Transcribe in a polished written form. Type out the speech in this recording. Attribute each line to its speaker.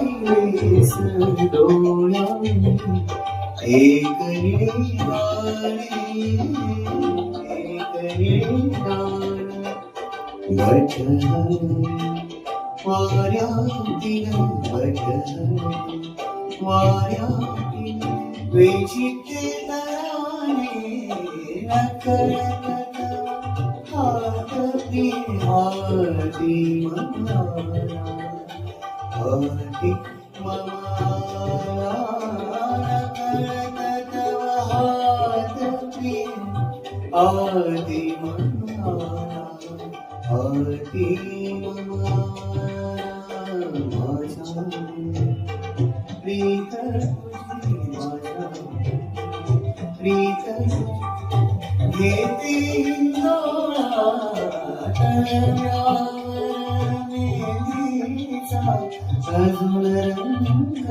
Speaker 1: पाहिलेस डोळ्यांनी एक गाणं गठण वाऱ्यातील गठण वाऱ्यातील वेचिते तराने नकळत हाती हाती मनाला हाती मनाला नकळत हाती हाती मनाला हाती माझ्या प्रीत माझ्या प्रीत घेते डोळा मेलीचा अजून रंग